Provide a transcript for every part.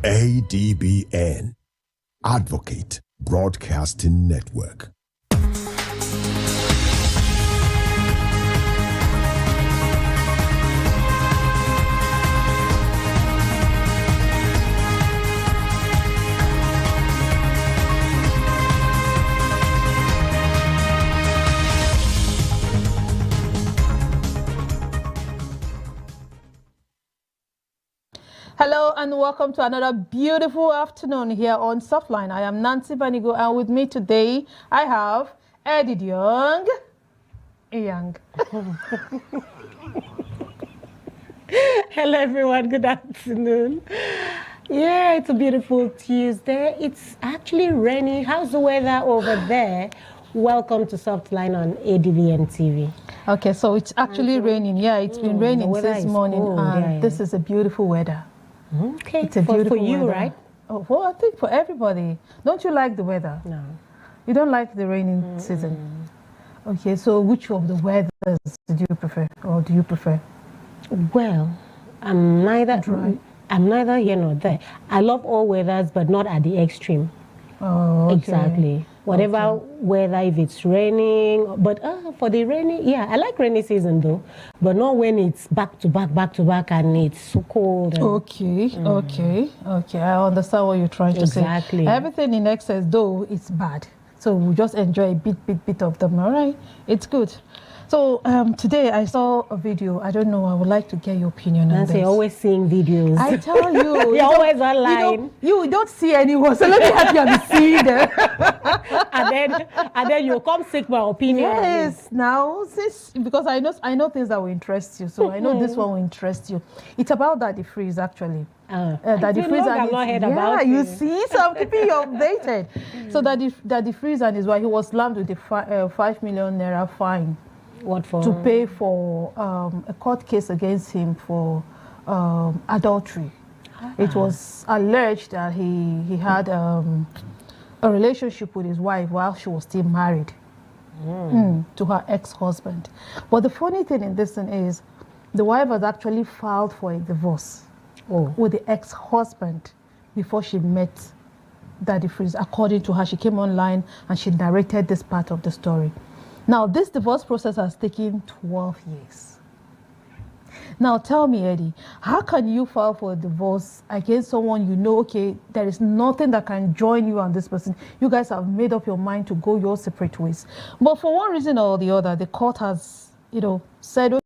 ADBN, Advocate Broadcasting Network. Hello and welcome to another beautiful afternoon here on Softline. I am Nancy Banigo, and with me today I have Eddie Young. Hello everyone, good afternoon. Yeah, it's a beautiful Tuesday. It's actually raining. How's the weather over there? Welcome to Softline on ADVN TV. Okay, so it's actually raining. Yeah, it's been raining since morning, and this is a beautiful weather. Okay, it's a beautiful for you, weather. right? Oh, well, I think for everybody. Don't you like the weather? No. You don't like the raining season? Okay, so which of the weathers do you prefer, or do you prefer? Well, I'm neither here nor there. I love all weathers, but not at the extreme. Oh, okay. Exactly. Whatever weather, if it's raining, but for the rainy, yeah, I like rainy season though, but not when it's back to back, and it's so cold. And, okay. I understand what you're trying to say. Exactly. Everything in excess though, it's bad. So we just enjoy a bit of them, all right? It's good. So today I saw a video. I don't know. I would like to get your opinion on this. Always seeing videos. I tell you, you're always online. You don't see anyone. So let me help you and see them. and then you come seek my opinion. Yes. Now, because I know things that will interest you. So I know this one will interest you. It's about Daddy Freeze actually. Daddy Freeze and you see, so I'm keeping you updated. So Daddy Freeze and his wife, he was slammed with a 5 million naira fine. What for? To pay for a court case against him for adultery. It was alleged that he had a relationship with his wife while she was still married to her ex-husband. But the funny thing in this thing is the wife has actually filed for a divorce with the ex-husband before she met Daddy Freeze. According to her, she came online and she narrated this part of the story. Now, this divorce process has taken 12 years. Now, tell me, Eddie, how can you file for a divorce against someone you know, okay, there is nothing that can join you and this person. You guys have made up your mind to go your separate ways. But for one reason or the other, the court has, said, okay,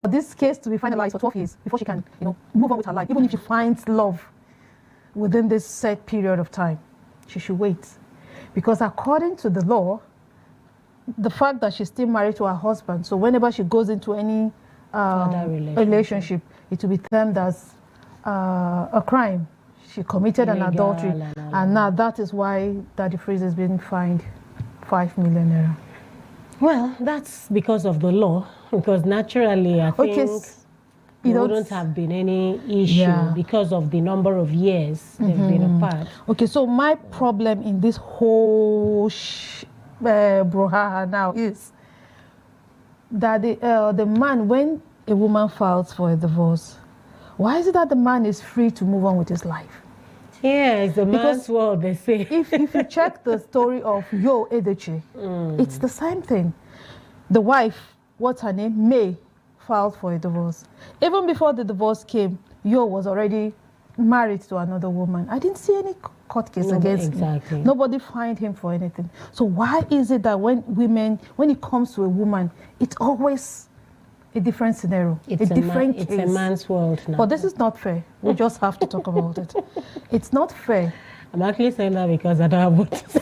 this case to be finalized for 12 years before she can, move on with her life. Even if she finds love within this set period of time, she should wait. Because according to the law, the fact that she's still married to her husband, so whenever she goes into any relationship, it will be termed as a crime. She committed an adultery, and now that is why Daddy Freeze has been fined 5 million naira. Well, that's because of the law. Because naturally, I think there wouldn't have been any issue because of the number of years they've been apart. Okay, so my problem in this whole brouhaha now is that the man, when a woman files for a divorce, why is it that the man is free to move on with his life? Yeah, it's a man's world, they say. if you check the story of Yo Edeche, it's the same thing. The wife, what's her name? May, filed for a divorce. Even before the divorce came, Yo was already married to another woman. I didn't see any court case against him. Nobody fined him for anything. So why is it that when it comes to a woman, it's always a different scenario, a different case? It's a man's world now. But this is not fair. We just have to talk about it. It's not fair. I'm actually saying that because I don't have what to say.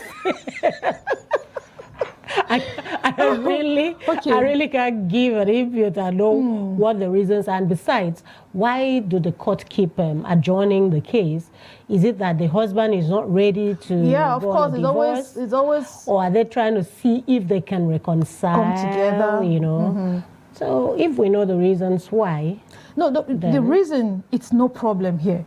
I really can't give an input. I know what the reasons are. And besides, why do the court keep adjourning the case? Is it that the husband is not ready to of course, it's always, or are they trying to see if they can reconcile? Come together. So if we know the reasons why. No, the reason, it's no problem here.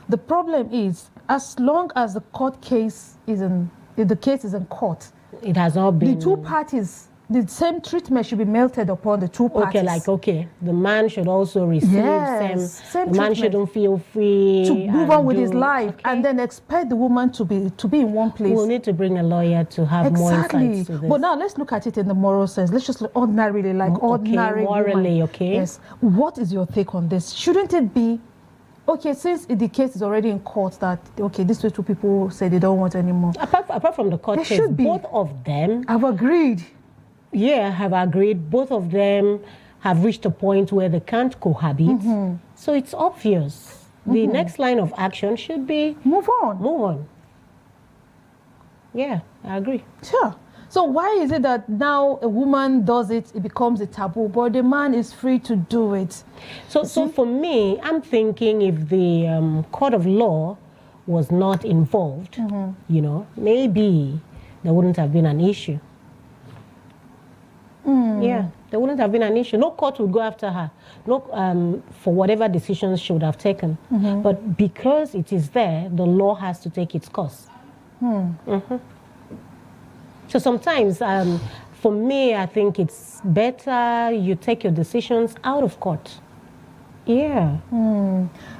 The problem is, as long as the court case is in if the case is in court, it has not been. The two parties, the same treatment should be melted upon the two parties. The man should also receive same the man shouldn't feel free to move on with his life and then expect the woman to be in one place. We'll need to bring a lawyer to have more insights to this. But now let's look at it in the moral sense. Let's just look ordinarily, ordinary morally, woman. Yes. What is your take on this? Shouldn't it be since the case is already in court that these two people say they don't want anymore? Apart from the court case, both of them have agreed. Yeah, have agreed. Both of them have reached a point where they can't cohabit. So it's obvious. The next line of action should be move on. Move on. Yeah, I agree. Sure. So why is it that now a woman does it, it becomes a taboo, but the man is free to do it? So for me, I'm thinking if the court of law was not involved, maybe there wouldn't have been an issue. Yeah, there wouldn't have been an issue. No court would go after her, for whatever decisions she would have taken. But because it is there, the law has to take its course. So sometimes, for me, I think it's better you take your decisions out of court. Yeah.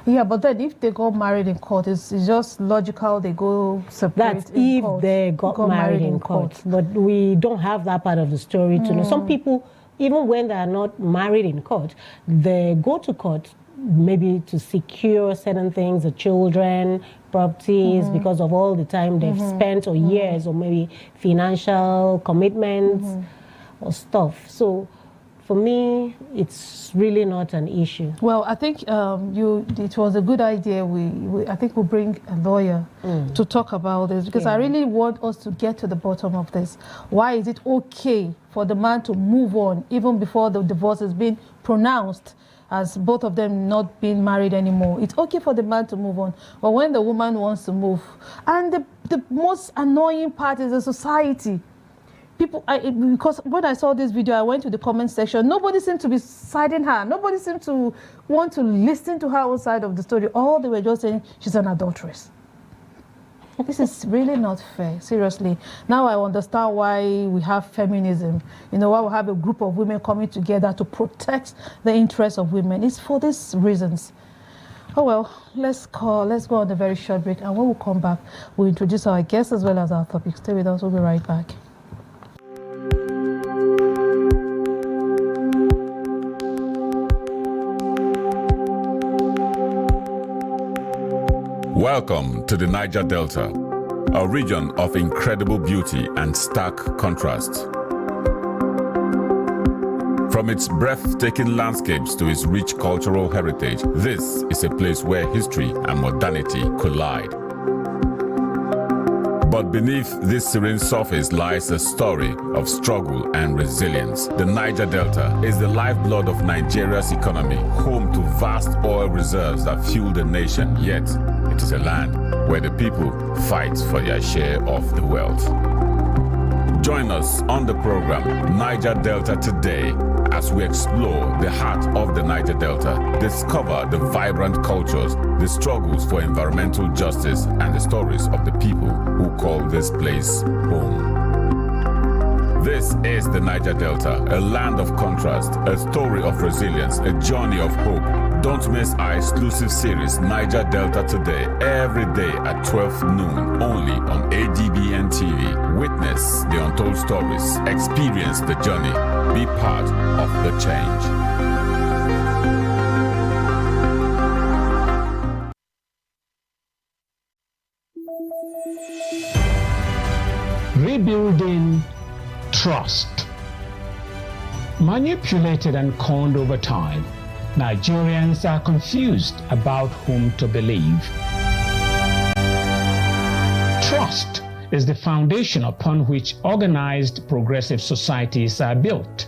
Yeah, but then if they got married in court, it's just logical they go separate. That's if they got married in court. But we don't have that part of the story to know. Some people, even when they are not married in court, they go to court maybe to secure certain things, the children, properties, because of all the time they've spent, or years, or maybe financial commitments or stuff. So for me, it's really not an issue. Well, I think it was a good idea. I think we'll bring a lawyer to talk about this, because I really want us to get to the bottom of this. Why is it okay for the man to move on even before the divorce has been pronounced, as both of them not being married anymore? It's okay for the man to move on, but when the woman wants to move, and the most annoying part is the society. People, because when I saw this video, I went to the comment section. Nobody seemed to be siding her. Nobody seemed to want to listen to her own side of the story. All they were just saying, she's an adulteress. This is really not fair, seriously. Now I understand why we have feminism. Why we have a group of women coming together to protect the interests of women. It's for these reasons. Oh well, let's go on a very short break, and when we come back, we'll introduce our guests as well as our topics. Stay with us, we'll be right back. Welcome to the Niger Delta, a region of incredible beauty and stark contrast. From its breathtaking landscapes to its rich cultural heritage, this is a place where history and modernity collide. But beneath this serene surface lies a story of struggle and resilience. The Niger Delta is the lifeblood of Nigeria's economy, home to vast oil reserves that fuel the nation, yet it is a land where the people fight for their share of the wealth. Join us on the program Niger Delta Today as we explore the heart of the Niger Delta, discover the vibrant cultures, the struggles for environmental justice, and the stories of the people who call this place home. This is the Niger Delta, a land of contrast, a story of resilience, a journey of hope. Don't miss our exclusive series, Niger Delta Today, every day at 12 noon, only on ADBN TV. Witness the untold stories, experience the journey, be part of the change. Rebuilding trust. Manipulated and conned over time, Nigerians are confused about whom to believe. Trust is the foundation upon which organized progressive societies are built.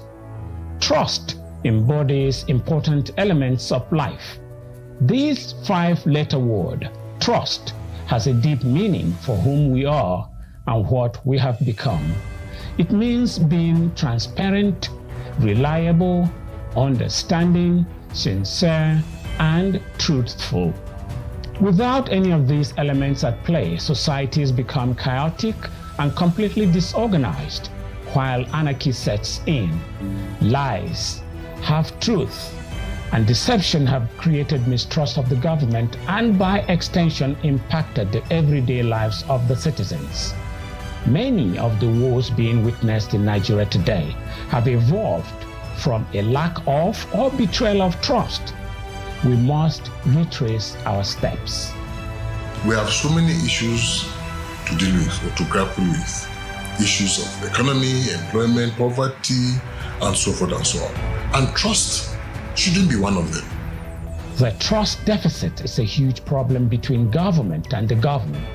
Trust embodies important elements of life. This 5-letter word, trust, has a deep meaning for whom we are and what we have become. It means being transparent, reliable, understanding, sincere, and truthful. Without any of these elements at play, societies become chaotic and completely disorganized, while anarchy sets in. Lies, half-truth, and deception have created mistrust of the government and by extension impacted the everyday lives of the citizens. Many of the woes being witnessed in Nigeria today have evolved from a lack of or betrayal of trust. We must retrace our steps. We have so many issues to deal with or to grapple with. Issues of economy, employment, poverty, and so forth and so on. And trust shouldn't be one of them. The trust deficit is a huge problem between government and the government,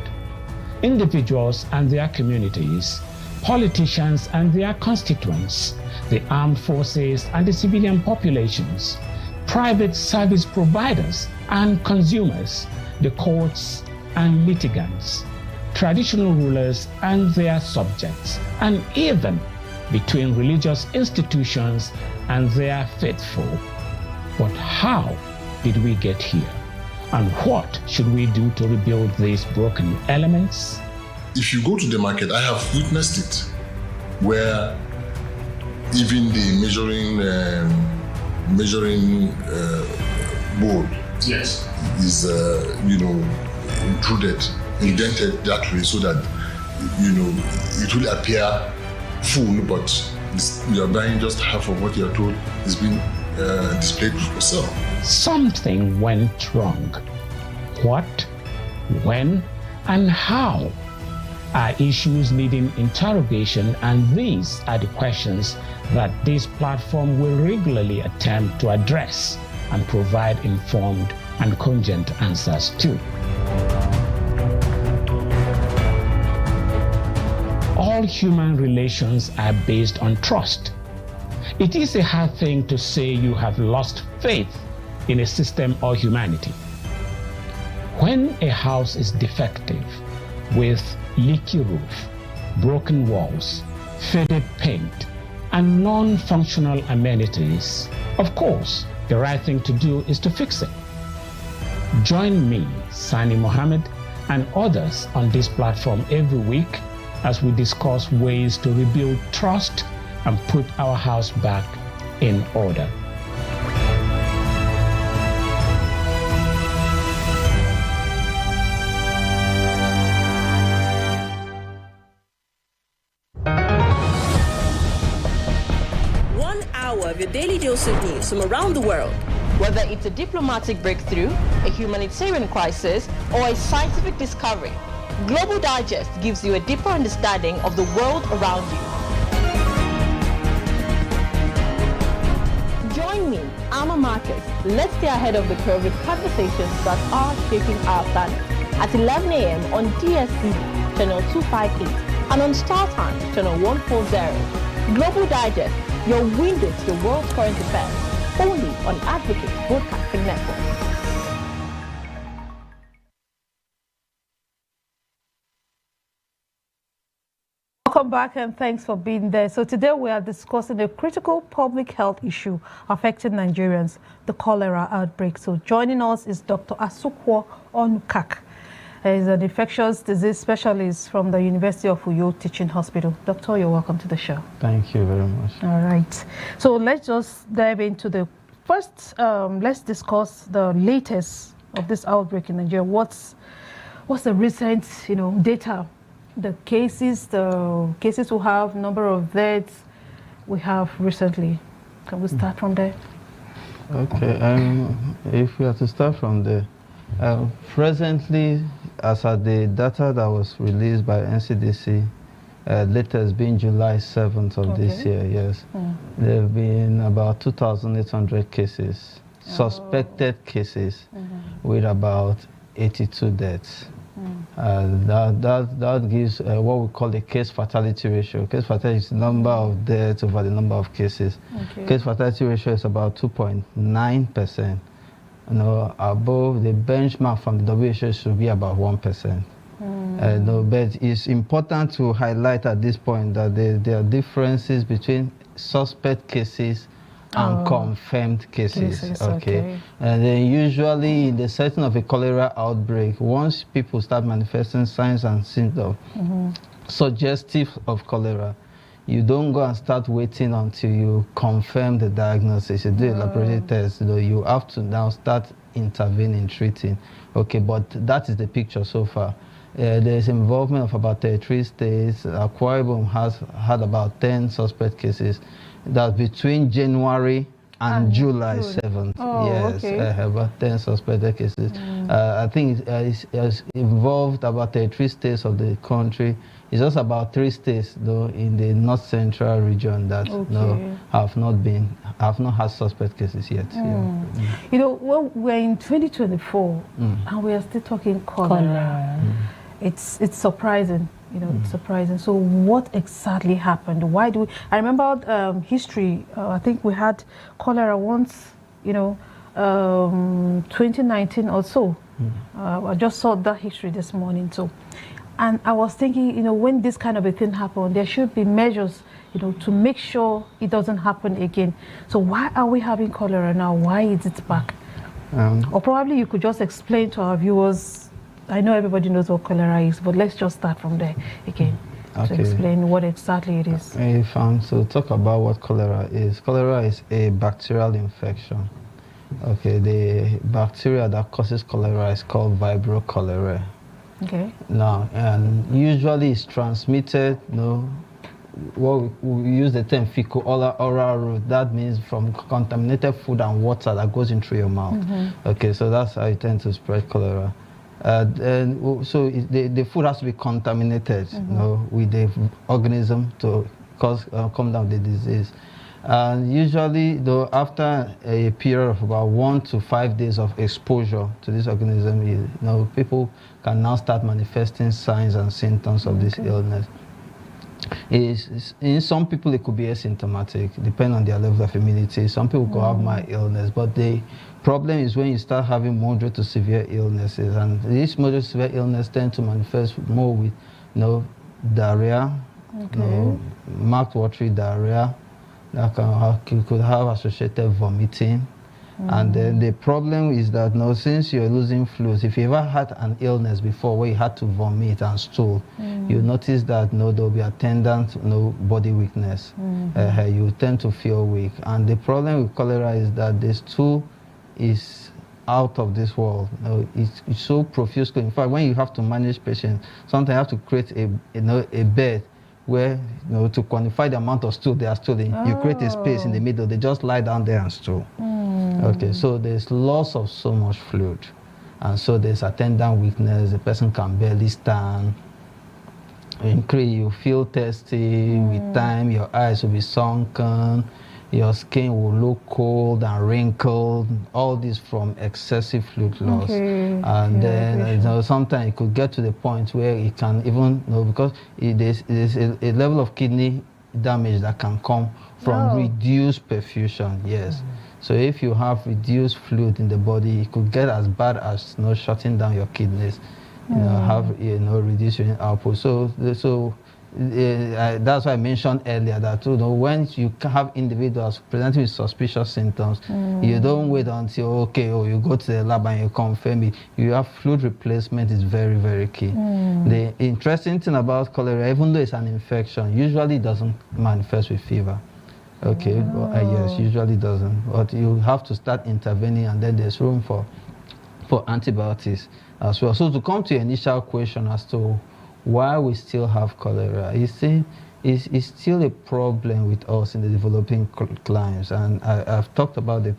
individuals and their communities, politicians and their constituents, the armed forces and the civilian populations, private service providers and consumers, the courts and litigants, traditional rulers and their subjects, and even between religious institutions and their faithful. But how did we get here? And what should we do to rebuild these broken elements? If you go to the market, I have witnessed it, where even the measuring board is, indented that way so that, it will appear full, but you are buying just half of what you are told is being displayed for sale. Something went wrong. What, when, and how are issues needing interrogation, and these are the questions that this platform will regularly attempt to address and provide informed and cogent answers to. All human relations are based on trust. It is a hard thing to say you have lost faith in a system or humanity. When a house is defective, with leaky roof, broken walls, faded paint, and non-functional amenities, of course, the right thing to do is to fix it. Join me, Sani Mohammed, and others on this platform every week as we discuss ways to rebuild trust and put our house back in order. Of your daily dose of news from around the world. Whether it's a diplomatic breakthrough, a humanitarian crisis, or a scientific discovery, Global Digest gives you a deeper understanding of the world around you. Join me, Amma Marcus. Let's stay ahead of the curve with conversations that are shaping our planet at 11 a.m. on DSTV, channel 258, and on Star Times, channel 140. Global Digest, your window to the world's current affairs, only on Advocate Broadcasting Network. Welcome back and thanks for being there. So today we are discussing a critical public health issue affecting Nigerians, the cholera outbreak. So joining us is Dr. Asukwo Onukak. He's an infectious disease specialist from the University of Uyo Teaching Hospital. Doctor, you're welcome to the show. Thank you very much. All right. So let's just dive into the first. Let's discuss the latest of this outbreak in Nigeria. What's the recent, data, the cases who have number of deaths we have recently. Can we start from there? Okay. If we are to start from there. Presently, as at the data that was released by NCDC, latest being July 7th of this year, yes, there have been about 2,800 cases, suspected cases, with about 82 deaths. That gives what we call the case fatality ratio. Case fatality is the number of deaths over the number of cases. Case fatality ratio is about 2.9%. Above the benchmark from the WHO should be about 1%. But it's important to highlight at this point that there are differences between suspect cases and confirmed cases. Okay. And then usually in the setting of a cholera outbreak, once people start manifesting signs and symptoms suggestive of cholera, you don't go and start waiting until you confirm the diagnosis. You do a laboratory test, you have to now start intervening, treating. Okay, but that is the picture so far. There's involvement of about 33 states. Akwa Ibom has had about 10 suspect cases. That's between January and July 7th. Yes, about 10 suspected cases. I think it's involved about 33 states of the country. It's just about 3 states, though, in the north central region that have not had suspect cases yet. You know, well, we're in 2024 and we are still talking cholera. It's surprising. You know, it's surprising. So what exactly happened? Why do we... I remember history. I think we had cholera once, 2019 or so. I just saw that history this morning too. And I was thinking, when this kind of a thing happened, there should be measures, to make sure it doesn't happen again. So why are we having cholera now? Why is it back? Or probably you could just explain to our viewers. I know everybody knows what cholera is, but let's just start from there again to explain what exactly it is. If I'm to talk about what cholera is a bacterial infection. Okay, the bacteria that causes cholera is called Vibrio cholerae. Okay. Now, and usually it's transmitted, we use the term fecal-oral route. That means from contaminated food and water that goes in through your mouth. Okay, so that's how you tend to spread cholera. So the food has to be contaminated, with the organism to come down the disease. And usually, though, after a period of about 1 to 5 days of exposure to this organism, people can now start manifesting signs and symptoms of this illness. In some people, it could be asymptomatic, depending on their level of immunity. Some people could have mild illness, but the problem is when you start having moderate to severe illnesses, and these moderate to severe illnesses tend to manifest more with, diarrhea, marked watery diarrhea. You could have associated vomiting. And then the problem is that now, since you're losing fluids, if you ever had an illness before where you had to vomit and stool, you notice that there'll be attendant body weakness. You tend to feel weak. And the problem with cholera is that the stool is out of this world. It's so profuse. In fact, when you have to manage patients, sometimes you have to create a bed where, to quantify the amount of stool they are stooling, you create a space in the middle. They just lie down there and stool. Okay, so there's loss of so much fluid. And so there's attendant weakness. The person can barely stand. You feel thirsty. With time, your eyes will be sunken. Your skin will look cold and wrinkled. All this from excessive fluid loss. And then sometimes it could get to the point where it can even, because there's a level of kidney damage that can come from reduced perfusion. Yes. So if you have reduced fluid in the body, it could get as bad as shutting down your kidneys. Reduce your output. So that's why I mentioned earlier that when you have individuals presenting with suspicious symptoms, you don't wait until you go to the lab and you confirm it. You have fluid replacement is very, very key. The interesting thing about cholera, even though it's an infection, usually doesn't manifest with fever. Okay, yes, usually doesn't. But you have to start intervening, and then there's room for antibiotics as well. So to come to your initial question as to why we still have cholera, it's still a problem with us in the developing climes, and I've talked about it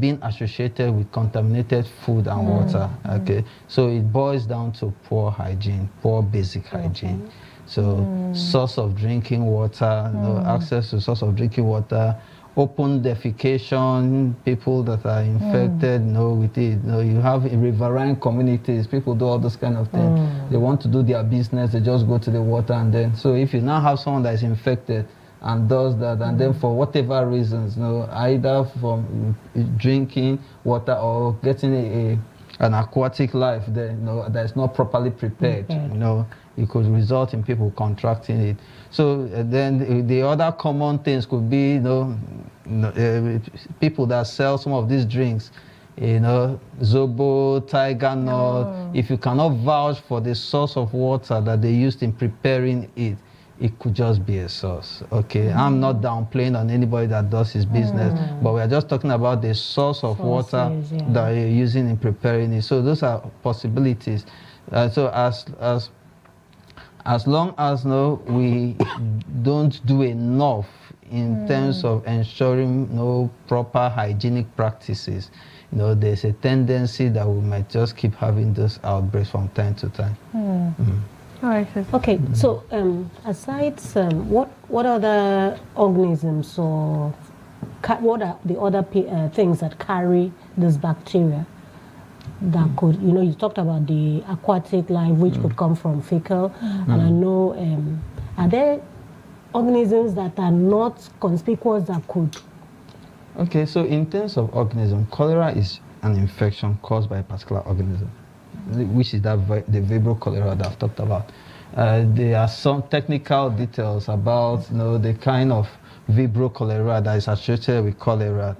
being associated with contaminated food and water. Okay, so it boils down to poor hygiene, poor basic hygiene. So source of drinking water, access to source of drinking water, open defecation, people that are infected, with it. You have in riverine communities, people do all those kind of things. They want to do their business, they just go to the water, and then, so if you now have someone that is infected and does that, and then for whatever reasons, either from drinking water or getting an aquatic life that is not properly prepared, it could result in people contracting it. So then the other common things could be, people that sell some of these drinks, Zobo, Tiger Nut. If you cannot vouch for the source of water that they used in preparing it, it could just be a source. Okay, I'm not downplaying on anybody that does his business, but we are just talking about the source of water that you're using in preparing it. So those are possibilities. So as long as we don't do enough in terms of ensuring proper hygienic practices, there's a tendency that we might just keep having those outbreaks from time to time. All right. Okay, so aside what other organisms or what are the other things that carry this bacteria that could, you talked about the aquatic life which could come from fecal, and I know, are there organisms that are not conspicuous that could? Okay, so in terms of organism, cholera is an infection caused by a particular organism, which is the Vibrio cholera that I've talked about. There are some technical details about the kind of Vibrio cholera that is associated with cholera.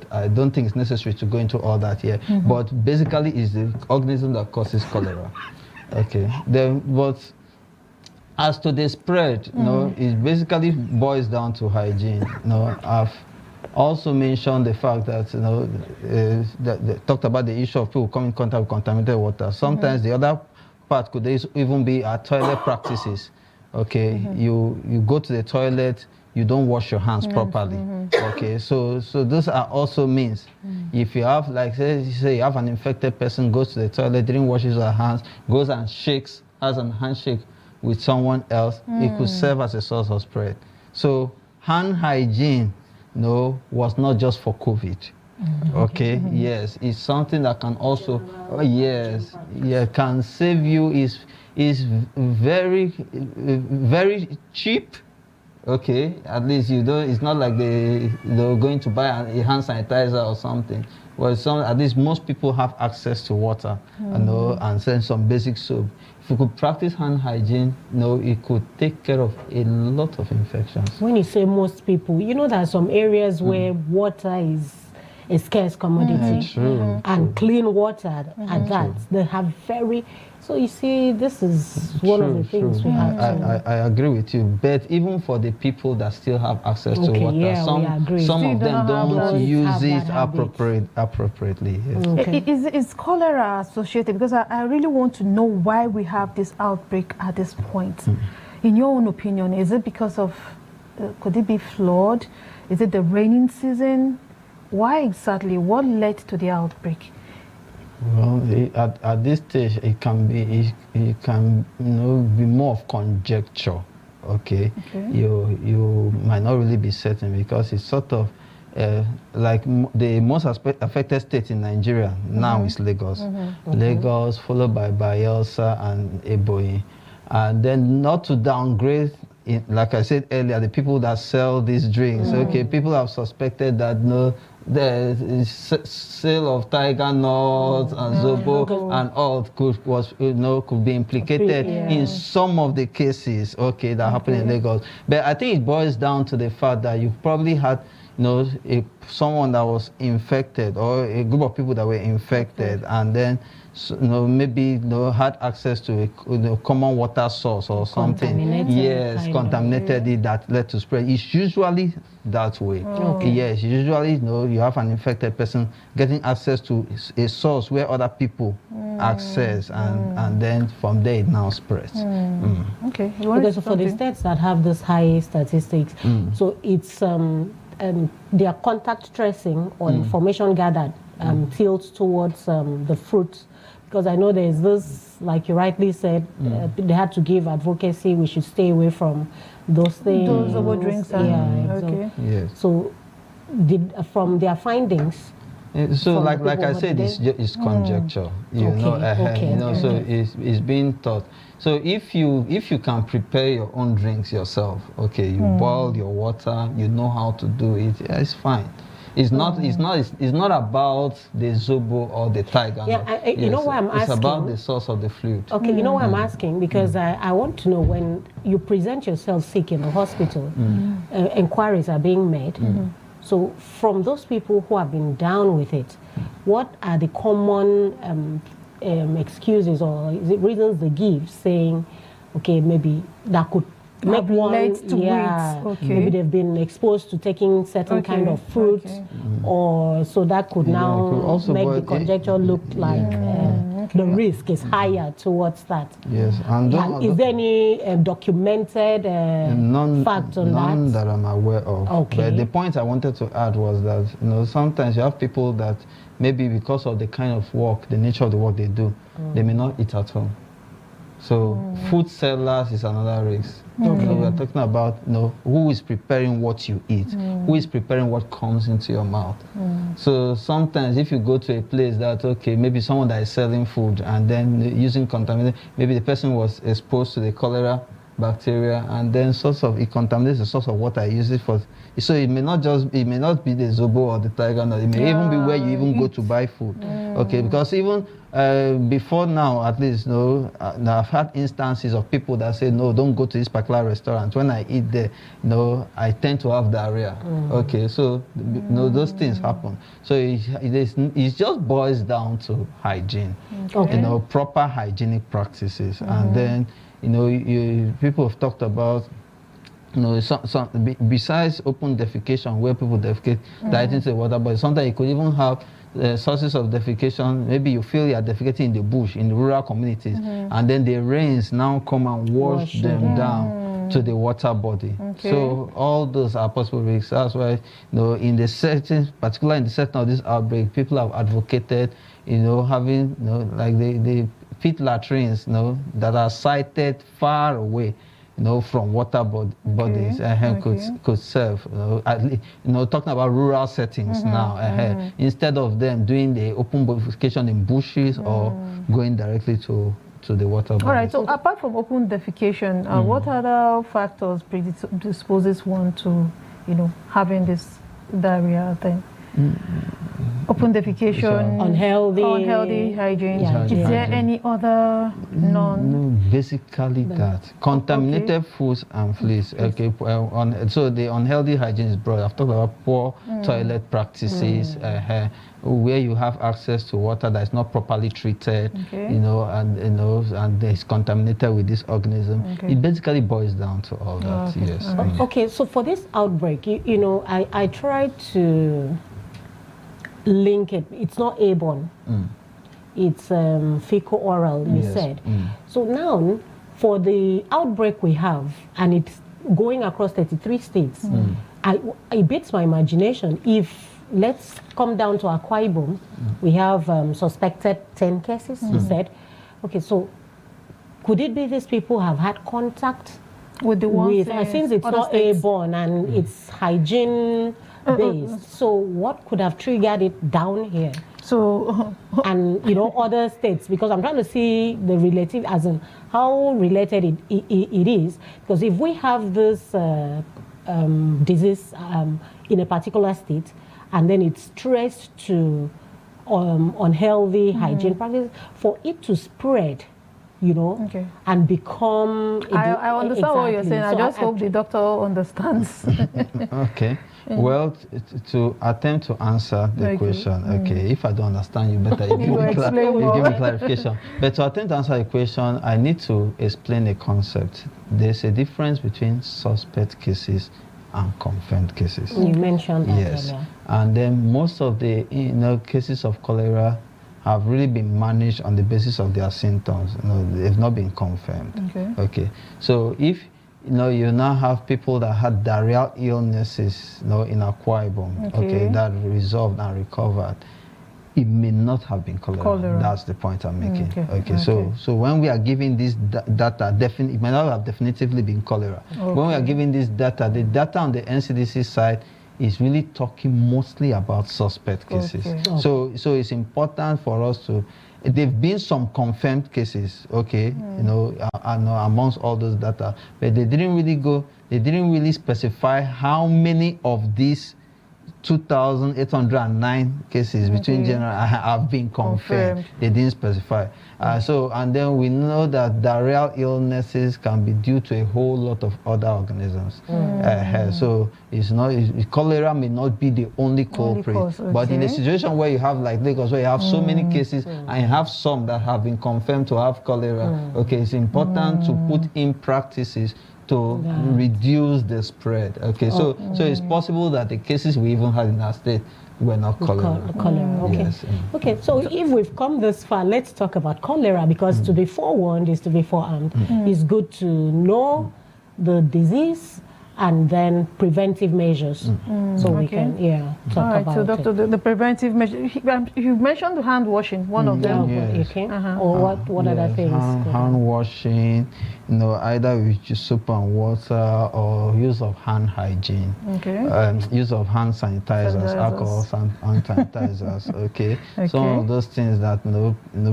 I don't think it's necessary to go into all that here. But basically, it's the organism that causes cholera. Okay. But as to the spread, it basically boils down to hygiene. I've also mentioned the fact that they talked about the issue of people coming in contact with contaminated water. Sometimes the other part could even be our toilet practices. Okay, you go to the toilet, you don't wash your hands properly. Okay, so those are also means. If you have, like say you have an infected person, goes to the toilet, didn't wash his hands, goes and has a handshake with someone else, it could serve as a source of spread. So hand hygiene was not just for COVID. Okay, yes, it's something that can also, can save you, is very, very cheap. Okay, at least it's not like they're going to buy a hand sanitizer or something. Well, at least most people have access to water, and send some basic soap. If you could practice hand hygiene, it could take care of a lot of infections. When you say most people, there are some areas where water is a scarce commodity, and clean water at that. They have very. So you see, this is one of the things we have to. I agree with you, but even for the people that still have access to water, some of them don't use it appropriately. Yes. Is cholera associated? Because I really want to know why we have this outbreak at this point. In your own opinion, is it because of, could it be flood? Is it the raining season? Why exactly? What led to the outbreak? Well, at this stage, it can be be more of conjecture. Okay, you might not really be certain, because it's sort of like the most affected state in Nigeria now is Lagos. Lagos, followed by Bayelsa and Ebonyi, and then not to downgrade. Like I said earlier, the people that sell these drinks, people have suspected that the sale of Tiger Nut and Zobo and all could be implicated in some of the cases that happen in Lagos. But I think it boils down to the fact that you probably had someone that was infected, or a group of people that were infected, and then maybe had access to a common water source or something. Yes, contaminated it, that led to spread. It's usually that way. Yes, usually you have an infected person getting access to a source where other people access, and then from there it now spreads. Okay. Because for the states that have this high statistics, so it's their contact tracing or information gathered tilts towards the fruits. Because I know there's this, like you rightly said, they had to give advocacy. We should stay away from those things. Those over drinks. So, from their findings. So, like I said, it's conjecture. So it's being taught. So if you can prepare your own drinks yourself, you boil your water, you know how to do it, it's fine. It's not about the zobo or the tiger. Yeah, you know why I'm asking? It's about the source of the fluid. Okay, you know why I'm asking? Because I want to know, when you present yourself sick in the hospital, inquiries are being made. So from those people who have been down with it, what are the common excuses or is it reasons they give, saying, okay, maybe that could make one, maybe they've been exposed to taking certain kind of fruit, or so that could now also make the conjecture look like the risk is higher towards that. Yes, and is there any documented fact on that? None that I'm aware of. Okay. But the point I wanted to add was that sometimes you have people that maybe because of the kind of work, the nature of the work they do, they may not eat at home. So food sellers is another risk. We are talking about who is preparing what you eat, who is preparing what comes into your mouth. So sometimes if you go to a place that maybe someone that is selling food and then using contamination, maybe the person was exposed to the cholera bacteria and then it contaminates the source of water I use it for. So it may not be the zobo or the tiger, it may even be where you even go to buy food. Okay, because even before now, at least, I've had instances of people that say, no, don't go to this particular restaurant. When I eat there, I tend to have diarrhea. Okay, so those things happen. So it just boils down to hygiene. Proper hygienic practices, and then people have talked about. Besides open defecation, where people defecate directly into the water body, sometimes you could even have sources of defecation. Maybe you feel you are defecating in the bush, in the rural communities, and then the rains now come and wash them down to the water body. So all those are possible risks. That's why, in the setting, particularly in the setting of this outbreak, people have advocated, having, like the pit latrines, that are sited far away, from water bodies, could serve. Talking about rural settings now, instead of them doing the open defecation in bushes or going directly to the water body. All right. So apart from open defecation, what other factors predisposes one to, having this diarrhea thing? Open defecation, unhealthy hygiene. Is there any other No, basically that. Contaminated foods and fleas. Okay. So the unhealthy hygiene is broad. I've talked about poor toilet practices, where you have access to water that is not properly treated, and it's contaminated with this organism. It basically boils down to all that. Yes. Okay. So for this outbreak, I tried to link it. It's not airborne. It's fecal-oral, you said. So now, for the outbreak we have, and it's going across 33 states, it beats my imagination. If, let's come down to Akwa Ibom, we have suspected 10 cases, you said. Okay, so could it be these people have had contact with the ones since it's not airborne and it's hygiene based, so what could have triggered it down here? So, and other states, because I'm trying to see the relative, as in how related it is. Because if we have this disease in a particular state, and then it's traced to unhealthy hygiene practices, for it to spread, and become. I understand what you're saying. I just hope the doctor understands. Okay. Well, to attempt to answer the question, if I don't understand you better, you give me clarification. But to attempt to answer the question, I need to explain a concept. There's a difference between suspect cases and confirmed cases. You mentioned that. Yes. And then most of the cases of cholera have really been managed on the basis of their symptoms. They've not been confirmed. Okay. So if you now have people that had diarrheal illnesses, in Akwa Ibom, that resolved and recovered, it may not have been cholera. That's the point I'm making. So when we are giving this data, it may not have definitively been cholera. When we are giving this data, the data on the NCDC side is really talking mostly about suspect cases. So it's important for us to. There have been some confirmed cases, amongst all those data, but they didn't really specify how many of these 2,809 cases between general have been confirmed. They didn't specify. And then we know that diarrheal illnesses can be due to a whole lot of other organisms. So it's not, cholera may not be the only culprit. But in a situation where you have like Lagos, where you have so many cases and you have some that have been confirmed to have cholera, it's important to put in practices to reduce the spread. So it's possible that the cases we even had in our state were not cholera. Okay, so if we've come this far, let's talk about cholera, because to be forewarned is to be forearmed. It's good to know the disease and then preventive measures. So we can, talk about so Doctor, the preventive measures, you mentioned the hand washing, one of them. Or what other things? Hand washing, either with soap and water, or use of hand hygiene. Use of hand sanitizers, alcohol hand sanitizers. Some of those things that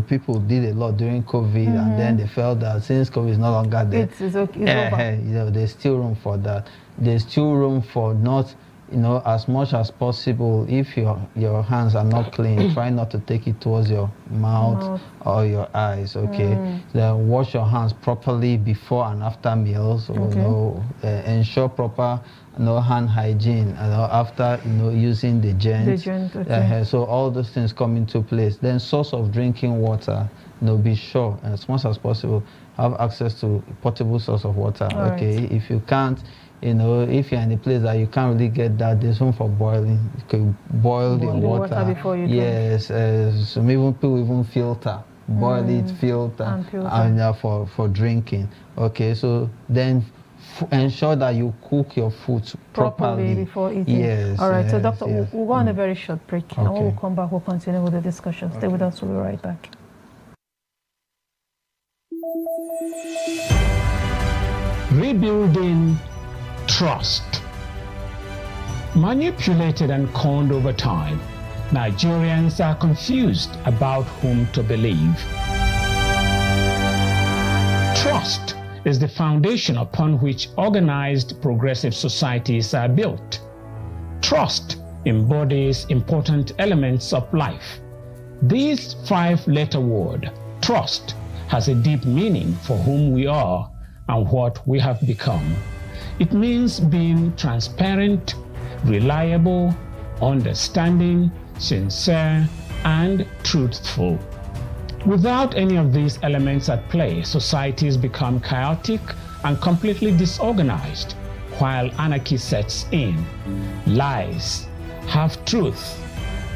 people did a lot during COVID, and then they felt that since COVID is no longer there, it's over. There's still room for that. There's still room for not, as much as possible, if your hands are not clean, try not to take it towards your mouth or your eyes. Then wash your hands properly before and after meals. Ensure proper hand hygiene after using the gent. So all those things come into place. Then source of drinking water, be sure as much as possible have access to portable source of water. If you can't, if you're in a place that you can't really get that, there's room for boiling. You could boil the water before you drink. Some people even filter, boil it, filter, and for drinking. So then ensure that you cook your food properly before eating. All right, so Doctor, we'll go on a very short break. And when we'll come back, we'll continue with the discussion. Stay with us, we'll be right back. Rebuilding trust. Manipulated and conned over time, Nigerians are confused about whom to believe. Trust is the foundation upon which organized progressive societies are built. Trust embodies important elements of life. This 5-letter word, trust, has a deep meaning for whom we are and what we have become. It means being transparent, reliable, understanding, sincere, and truthful. Without any of these elements at play, societies become chaotic and completely disorganized, while anarchy sets in. Lies, half-truth,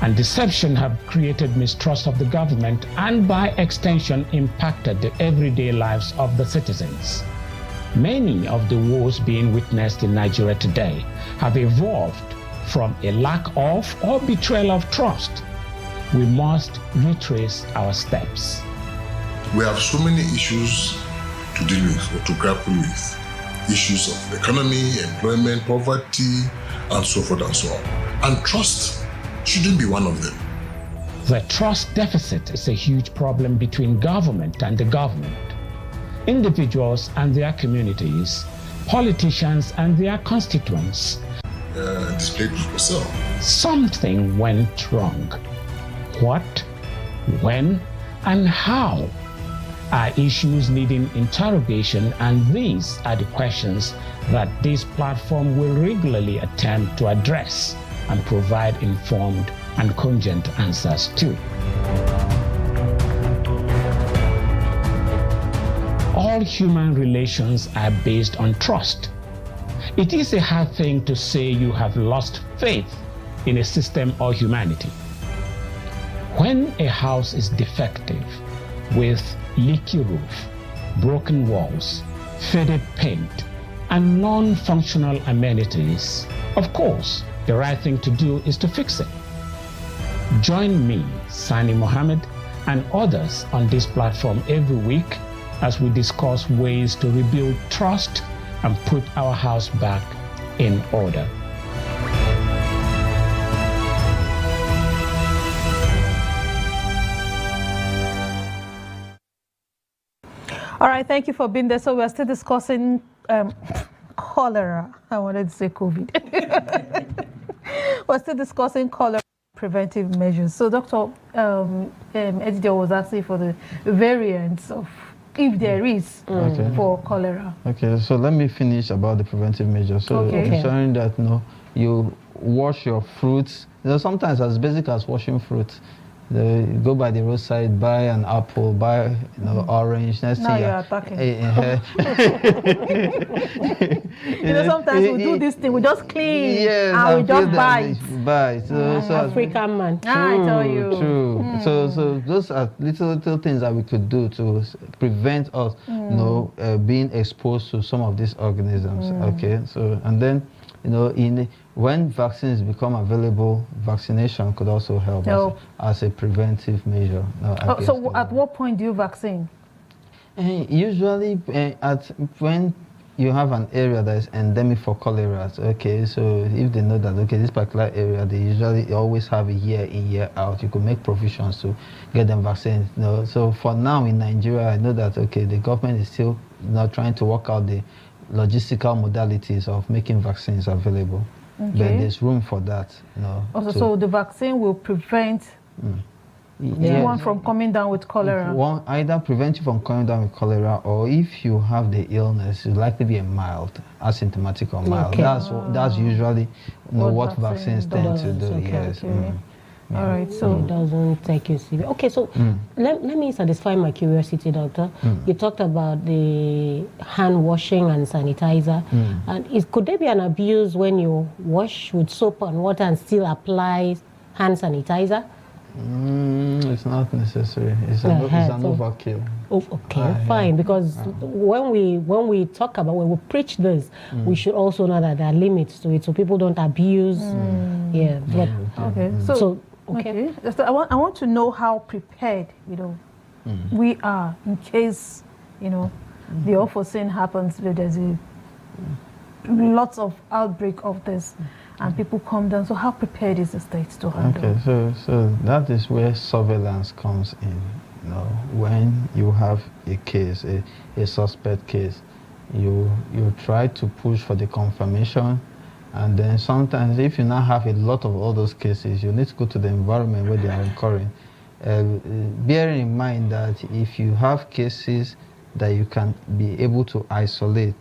and deception have created mistrust of the government and, by extension, impacted the everyday lives of the citizens. Many of the woes being witnessed in Nigeria today have evolved from a lack of or betrayal of trust. We must retrace our steps. We have so many issues to deal with or to grapple with. Issues of economy, employment, poverty, and so forth and so on. And trust shouldn't be one of them. The trust deficit is a huge problem between government and the government, individuals and their communities, politicians and their constituents. Displayed for yourself. Something went wrong. What, when, and how are issues needing interrogation, and these are the questions that this platform will regularly attempt to address and provide informed and cogent answers to. All human relations are based on trust. It is a hard thing to say you have lost faith in a system or humanity. When a house is defective, with leaky roof, broken walls, faded paint, and non-functional amenities, of course, the right thing to do is to fix it. Join me, Sani Mohammed, and others on this platform every week as we discuss ways to rebuild trust and put our house back in order. All right, thank you for being there. So we're still discussing cholera. I wanted to say COVID. We're still discussing cholera preventive measures. So Dr. Editor was asking for the variants of, if there is, for cholera. Okay, so let me finish about the preventive measures. So ensuring that you wash your fruits. Sometimes as basic as washing fruits. Go by the roadside, buy an apple, buy orange. Next now thing you're attacking. Sometimes we do this thing, we just clean and we just buy it. So African man. I tell you. True. So those are little things that we could do to prevent us, being exposed to some of these organisms. Okay. So and then, when vaccines become available, vaccination could also help as a preventive measure. So at what point do you vaccine? Usually when you have an area that is endemic for cholera, okay, so if they know that, this particular area, they usually always have a year in, year out, you could make provisions to get them vaccinated. So for now in Nigeria, I know that, the government is still trying to work out the logistical modalities of making vaccines available. But there's room for that. So the vaccine will prevent one from coming down with cholera? One, either prevent you from coming down with cholera, or if you have the illness, it's likely to be a mild, asymptomatic or mild. That's usually what vaccines tend to do. All right, so it doesn't take you serious. Okay, so let me satisfy my curiosity, doctor. You talked about the hand washing and sanitizer. And could there be an abuse when you wash with soap and water and still apply hand sanitizer? It's not necessary. It's an overkill. Oh, okay, fine. Because when we talk about, when we preach this, we should also know that there are limits to it, so people don't abuse. Okay. So I want to know how prepared, we are in case, the unforeseen happens. There's lots of outbreak of this, and people come down. So how prepared is the state to handle? Okay, so that is where surveillance comes in. When you have a case, a suspect case, you try to push for the confirmation. And then sometimes, if you now have a lot of all those cases, you need to go to the environment where they are occurring. Bearing in mind that if you have cases that you can be able to isolate,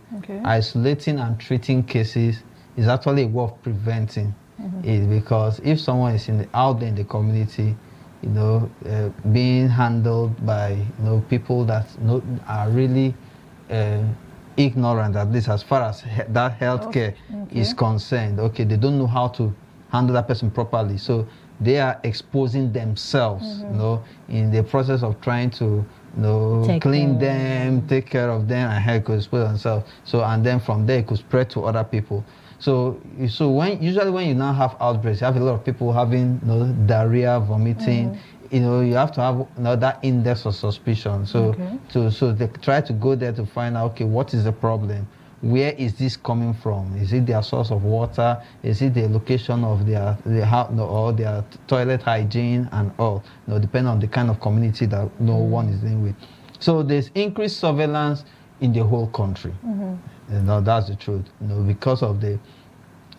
isolating and treating cases is actually a way of preventing it, because if someone is out there in the community, being handled by people that are really ignorant, at least as far as that healthcare is concerned. They don't know how to handle that person properly, so they are exposing themselves, in the process of trying to, clean them, take care of them, and help expose themselves. So, and then from there, it could spread to other people. So usually when you now have outbreaks, you have a lot of people having diarrhea, vomiting. You have to have that index of suspicion. So they try to go there to find out, what is the problem? Where is this coming from? Is it their source of water? Is it the location of their toilet hygiene and all? Depending on the kind of community that one is dealing with. So there's increased surveillance in the whole country. That's the truth. Because of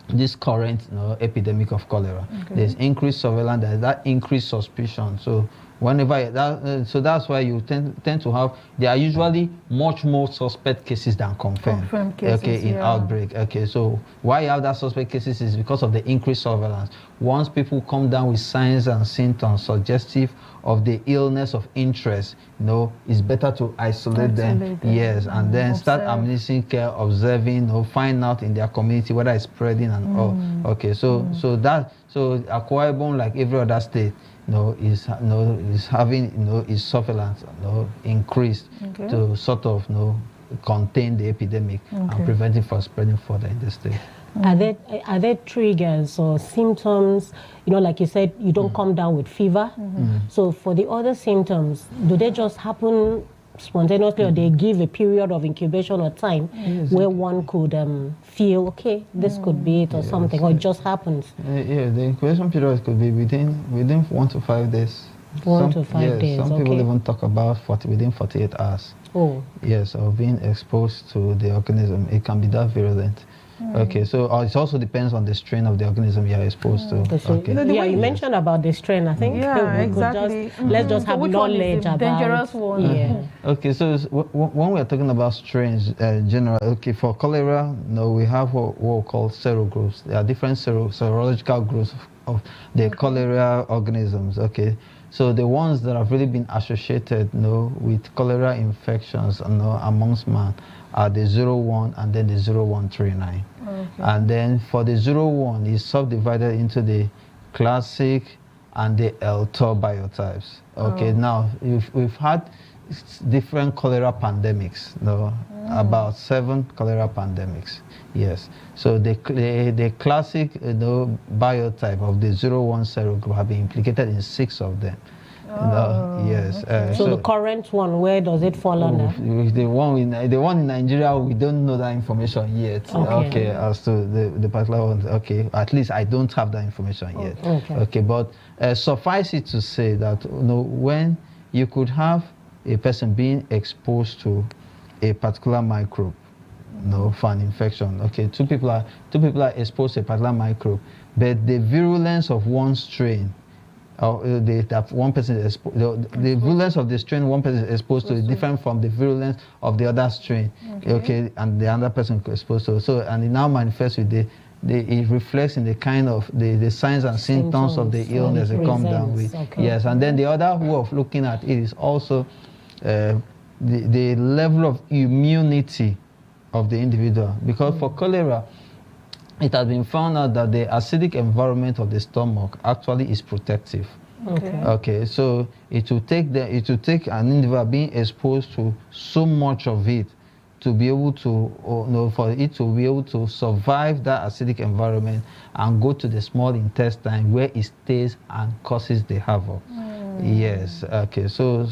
this current epidemic of cholera, there's increased surveillance, there's that increased suspicion. So whenever so that's why you tend to have, there are usually much more suspect cases than confirmed cases, in outbreak. So why you have that suspect cases is because of the increased surveillance. Once people come down with signs and symptoms suggestive of the illness of interest, it's better to isolate them. Yes, and then start administering care, observing, find out in their community whether it's spreading and all. So Akwa Ibom, like every other state, is having its surveillance increased to sort of contain the epidemic and prevent it from spreading further in the state. Are there triggers or symptoms? Like you said, you don't come down with fever. So for the other symptoms, do they just happen spontaneously, or they give a period of incubation or time where one could feel, this could be it or something, or it just happens? The incubation period could be within 1 to 5 days. 1 to 5 days. Some people even talk about within 48 hours. Oh. Yes, of being exposed to the organism. It can be that virulent. Okay, so it also depends on the strain of the organism you are exposed to. Okay. Yeah, you mentioned about the strain. I think exactly. Let's just have knowledge about dangerous one. Yeah. Okay, so when we are talking about strains, general. Okay, for cholera, we have what we call serogroups. There are different serological groups of the cholera organisms. Okay, so the ones that have really been associated, with cholera infections, amongst man, are the 01 and then the 0139. Okay. And then for the 01, it's subdivided into the classic and the L-TOR biotypes. Okay, now we've had different cholera pandemics, about 7 cholera pandemics. Yes, so the classic biotype of the 01 serogroup have been implicated in 6 of them. Yes. Okay. So the current one, where does it fall under? The one in Nigeria, we don't know that information yet. Okay, as to the particular one. Okay, at least I don't have that information yet. Okay, but suffice it to say that when you could have a person being exposed to a particular microbe, for an infection. Okay, two people are exposed to a particular microbe, but the virulence of one strain. That one person is the virulence of the strain one person is exposed to is different from the virulence of the other strain. Okay, and the other person is exposed to. So, and it now manifests with it reflects in the kind of the signs and symptoms of the illness they come down with. Okay. Yes, and then the other way of looking at it is also the level of immunity of the individual. Because for cholera, it has been found out that the acidic environment of the stomach actually is protective. Okay, so it will take an individual being exposed to so much of it to be able to, for it to be able to survive that acidic environment and go to the small intestine where it stays and causes the havoc. Yes. Okay. So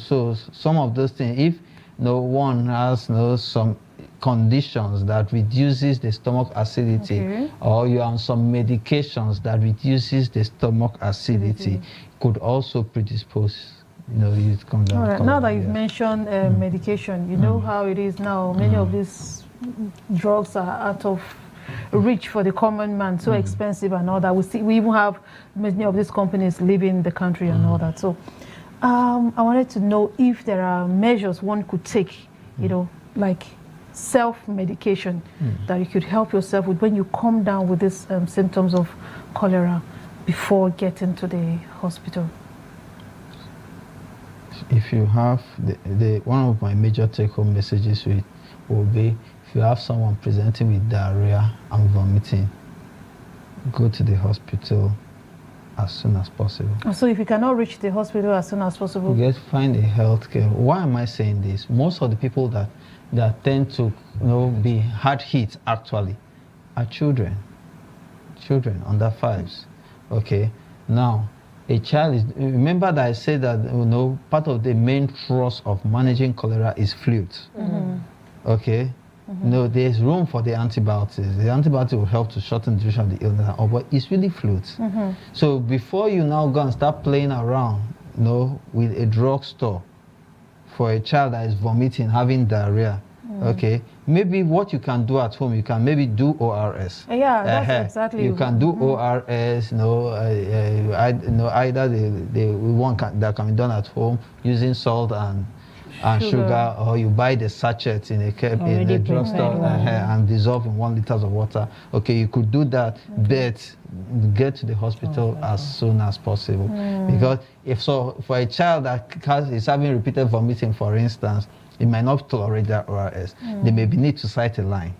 some of those things, if one has some conditions that reduces the stomach acidity, or you are on some medications that reduces the stomach acidity, could also predispose you to come down. All right. Now that you've mentioned medication, you know how it is now. Many of these drugs are out of reach for the common man, so expensive and all that. We even have many of these companies leaving the country and all that. So I wanted to know if there are measures one could take, like self-medication that you could help yourself with when you come down with these symptoms of cholera before getting to the hospital. If you have one of my major take-home messages will be, if you have someone presenting with diarrhea and vomiting, go to the hospital as soon as possible. So if you cannot reach the hospital as soon as possible, find a healthcare. Why am I saying this? Most of the people that tend to be hard hit actually are children under 5s. Okay, now a child is, remember that I said that part of the main thrust of managing cholera is fluids. Okay, there's room for the antibiotics. The antibiotics will help to shorten the duration of the illness, but it's really fluids. So before you now go and start playing around with a drugstore for a child that is vomiting, having diarrhea, okay, maybe what you can do at home, you can maybe do ORS. Yeah, that's exactly. You can do ORS, either the one that can be done at home using salt and sugar, or you buy the sachets in a drugstore and dissolve in 1 liter of water. Okay, you could do that, but get to the hospital as soon as possible. Because for a child that is having repeated vomiting, for instance, it might not tolerate that ORS. They may need to cite a line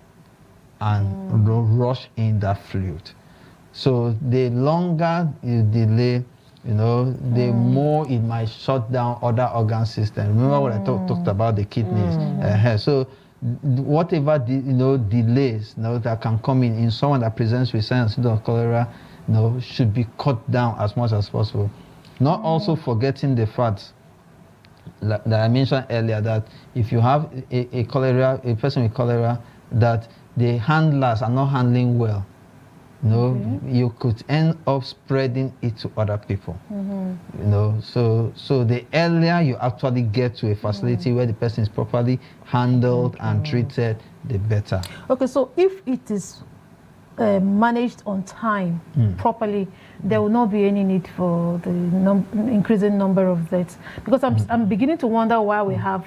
and rush in that fluid. So the longer you delay, the more it might shut down other organ systems. Remember what I talked about the kidneys. So whatever delays that can come in someone that presents with signs of cholera, should be cut down as much as possible. Not also forgetting the fact that I mentioned earlier, that if you have a person with cholera, that the handlers are not handling well, you could end up spreading it to other people. So the earlier you actually get to a facility where the person is properly handled and treated, the better. Okay, so if it is managed on time properly, there will not be any need for the increasing number of deaths. Because I'm beginning to wonder why we have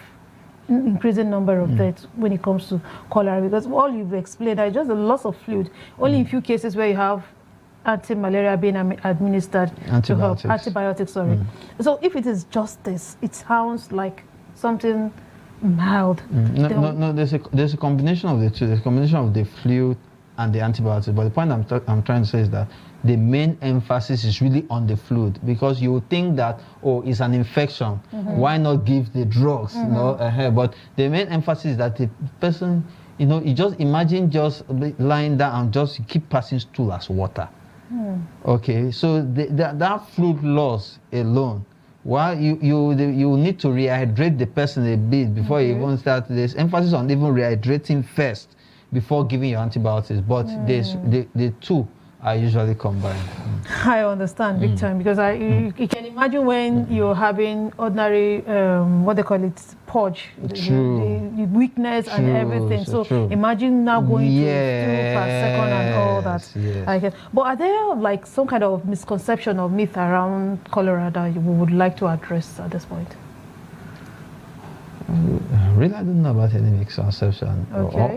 increasing number of deaths when it comes to cholera. Because all you've explained are just a loss of fluid. Only in few cases where you have anti-malaria being administered to help. Antibiotics, sorry. So if it is just this, it sounds like something mild. No, there's a combination of the two. There's a combination of the fluid and the antibiotics. But the point I'm trying to say is that the main emphasis is really on the fluid, because you would think that, oh, it's an infection. Why not give the drugs? But the main emphasis is that the person, you just imagine just lying down and just keep passing stool as water. Okay, so that fluid loss alone, well, you need to rehydrate the person a bit before you even start. There's emphasis on even rehydrating first before giving your antibiotics, but the two are usually combined. I understand big time, because you can imagine when you're having ordinary, what they call it, purge, the weakness and everything. So imagine now going to 2 per second and all that. But are there like some kind of misconception or myth around cholera that you would like to address at this point? Really, I don't know about any misconception.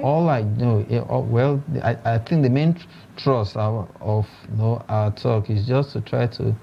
All I know, I think the main thrust of our talk is just to try to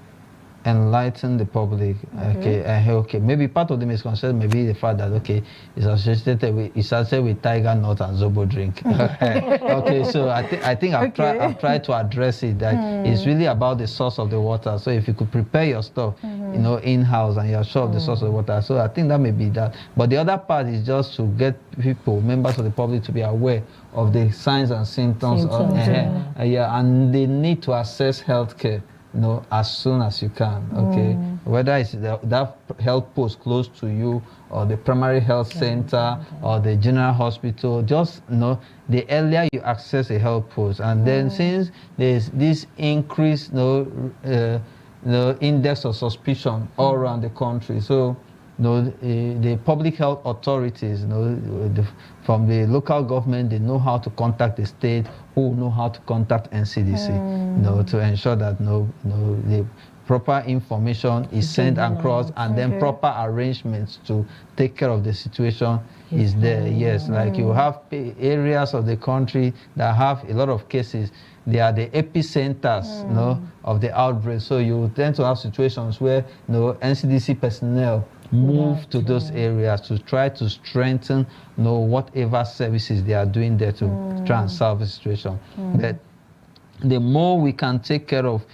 enlighten the public. Okay. Maybe part of the misconception may be the fact that it's associated with tiger nut and zobo drink. Okay, so I think I've tried to address it. That it's really about the source of the water. So if you could prepare your stuff, in-house, and you're sure of the source of the water, so I think that may be that. But the other part is just to get people, members of the public, to be aware of the signs and symptoms and they need to access healthcare as soon as you can. Okay, whether it's that health post close to you, or the primary health center, or the general hospital, just the earlier you access a health post. And then since there's this increased index of suspicion all around the country, so the public health authorities, from the local government, they know how to contact the state, who know how to contact NCDC, to ensure that the proper information is sent across, and then proper arrangements to take care of the situation is there. Yes, like you have areas of the country that have a lot of cases. They are the epicenters of the outbreak. So you tend to have situations where NCDC personnel move to those areas to try to strengthen whatever services they are doing there to try and solve the situation. But the more we can take care of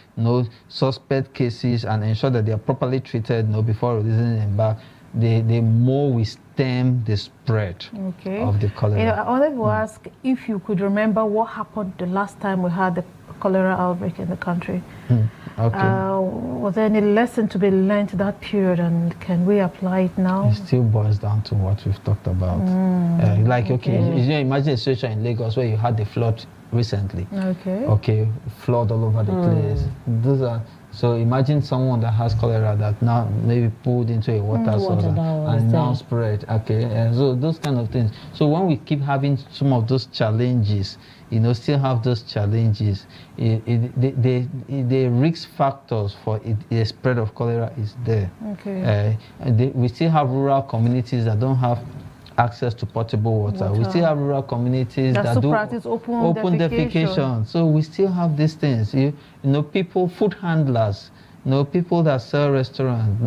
suspect cases and ensure that they are properly treated before releasing them back, the more we stem the spread of the cholera. I wanted to ask if you could remember what happened the last time we had the cholera outbreak in the country. Was there any lesson to be learned that period, and can we apply it now? It still boils down to what we've talked about. Imagine a situation in Lagos where you had the flood recently. Flood all over the place. So imagine someone that has cholera that now maybe pulled into a water source and now spread. And so those kind of things. So when we keep having some of those challenges, still have those challenges, the risk factors for the spread of cholera is there. We still have rural communities that don't have access to potable water. We still have rural communities that do practice open defecation. So we still have these things. People, food handlers, people that sell restaurants.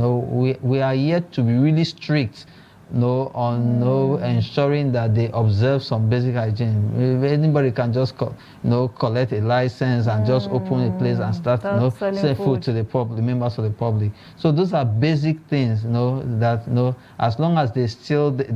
We are yet to be really strict on ensuring that they observe some basic hygiene. If anybody can just collect a license and just open a place and start sell food to the members of the public. So those are basic things that as long as they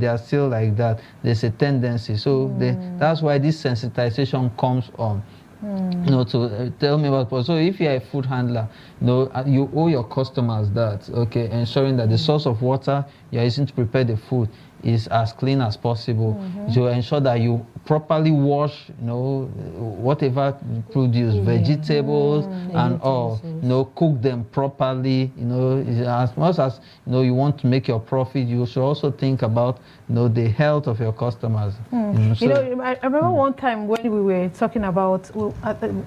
are still like that, there's a tendency. So that's why this sensitization comes on. To tell me about. So if you're a food handler, you owe your customers that, ensuring that the source of water you're using to prepare the food is as clean as possible to ensure that you properly wash, whatever produce, vegetables and all, cook them properly, as much as, you want to make your profit, you should also think about, the health of your customers. I remember one time when we were talking about,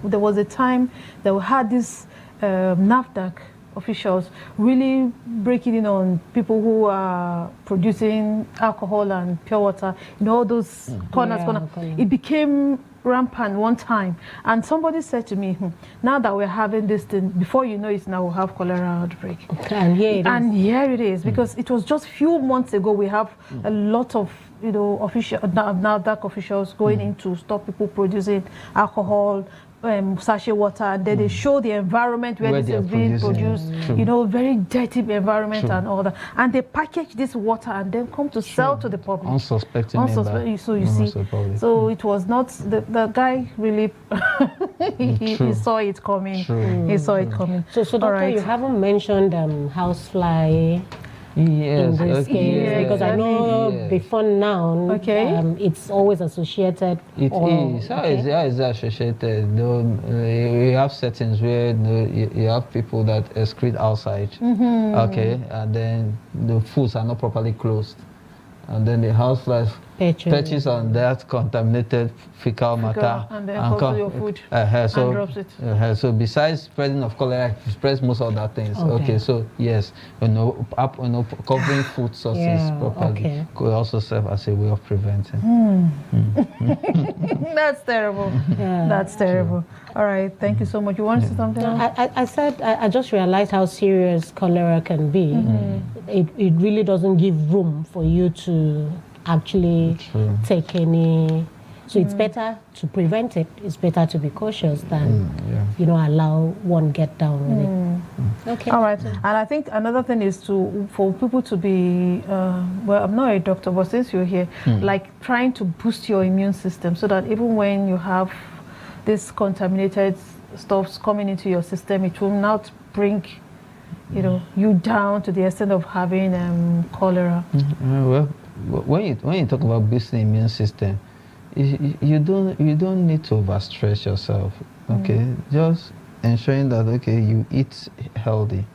there was a time that we had this NAFDAC officials really breaking in on people who are producing alcohol and pure water, all those corners. It became rampant one time, and somebody said to me, now that we're having this thing, before you know it, now we'll have cholera outbreak. And here it is, because it was just few months ago we have a lot of NAFDAC officials going in to stop people producing alcohol, sachet water, and then they show the environment where this is being produced, very dirty environment and all that, and they package this water and then come to sell to the public. Unsuspecting. So you see, so it was not the guy really he saw it coming. He saw it coming. So doctor, you haven't mentioned housefly. Yes, in this case, because I know before now, it's always associated. It is. How is that associated? You have settings where you have people that excrete outside, and then the foods are not properly closed, and then the houseflies perches on that contaminated fecal matter and then comes to your food and drops it. So besides spreading of cholera, it spreads most other things. So yes, covering food sources properly could also serve as a way of preventing. That's terrible. That's terrible. All right, thank you so much. You want to say something else? I said I just realized how serious cholera can be. It really doesn't give room for you to actually take any. So it's better to prevent it. It's better to be cautious than allow one get down with it. Okay. All right. And I think another thing is for people to be well, I'm not a doctor, but since you're here, like trying to boost your immune system so that even when you have this contaminated stuffs coming into your system, it will not bring you down to the extent of having cholera. Well, when you talk about boosting the immune system, you don't need to overstress yourself. Just ensuring that you eat healthy.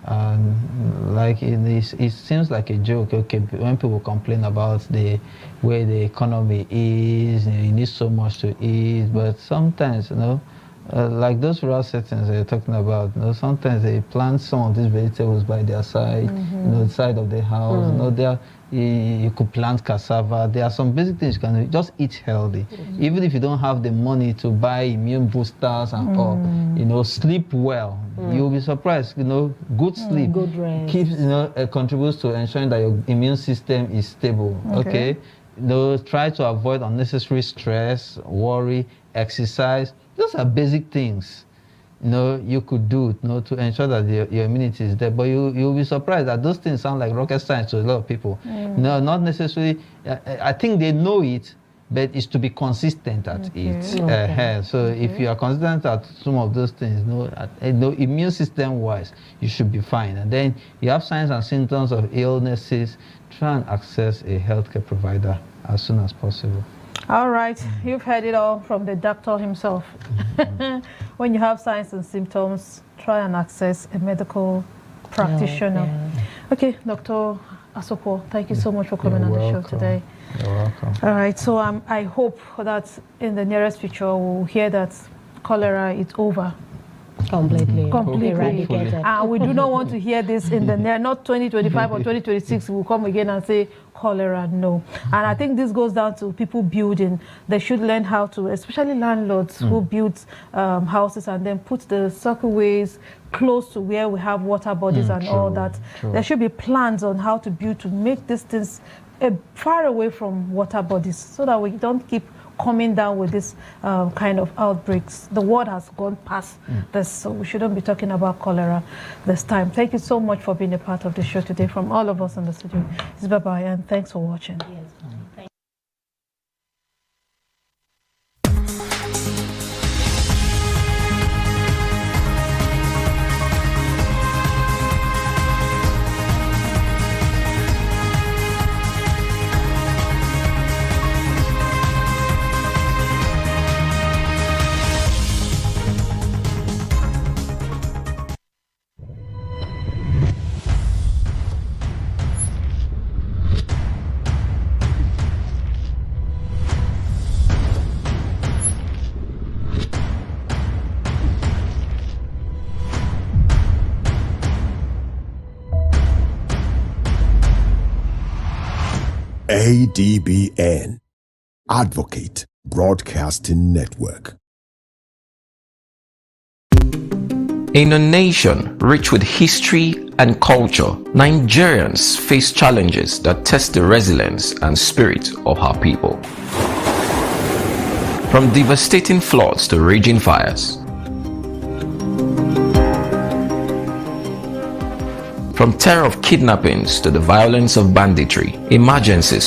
And like it seems like a joke. When people complain about the way the economy is, you need so much to eat, but sometimes like those rural settings you're talking about, sometimes they plant some of these vegetables by their side, the side of the house. You could plant cassava. There are some basic things you can do. Just eat healthy. Even if you don't have the money to buy immune boosters and all, sleep well. You'll be surprised. Good sleep keeps, contributes to ensuring that your immune system is stable. Try to avoid unnecessary stress, worry, exercise. Those are basic things you could do to ensure that your immunity is there. But you'll be surprised that those things sound like rocket science to a lot of people. No, not necessarily. I think they know it, but it's to be consistent at it. So if you are consistent at some of those things, immune system wise, you should be fine. And then you have signs and symptoms of illnesses, try and access a healthcare provider as soon as possible. All right, you've heard it all from the doctor himself. When you have signs and symptoms, try and access a medical practitioner. Okay, Dr. Asokwo, thank you so much for coming on the show today. You're welcome. All right, so I hope that in the nearest future we'll hear that cholera is over. Completely eradicated. And we do not want to hear this in the near, not 2025 or 2026, we'll come again and say cholera, no. And I think this goes down to people building. They should learn how to, especially landlords who build houses and then put the circleways close to where we have water bodies and all that. There should be plans on how to build to make these things far away from water bodies so that we don't keep coming down with this kind of outbreaks. The world has gone past this, so we shouldn't be talking about cholera this time. Thank you so much for being a part of the show today from all of us in the studio. It's bye-bye, and thanks for watching. ADBN, Advocate Broadcasting Network. In a nation rich with history and culture, Nigerians face challenges that test the resilience and spirit of our people. From devastating floods to raging fires, from terror of kidnappings to the violence of banditry, emergencies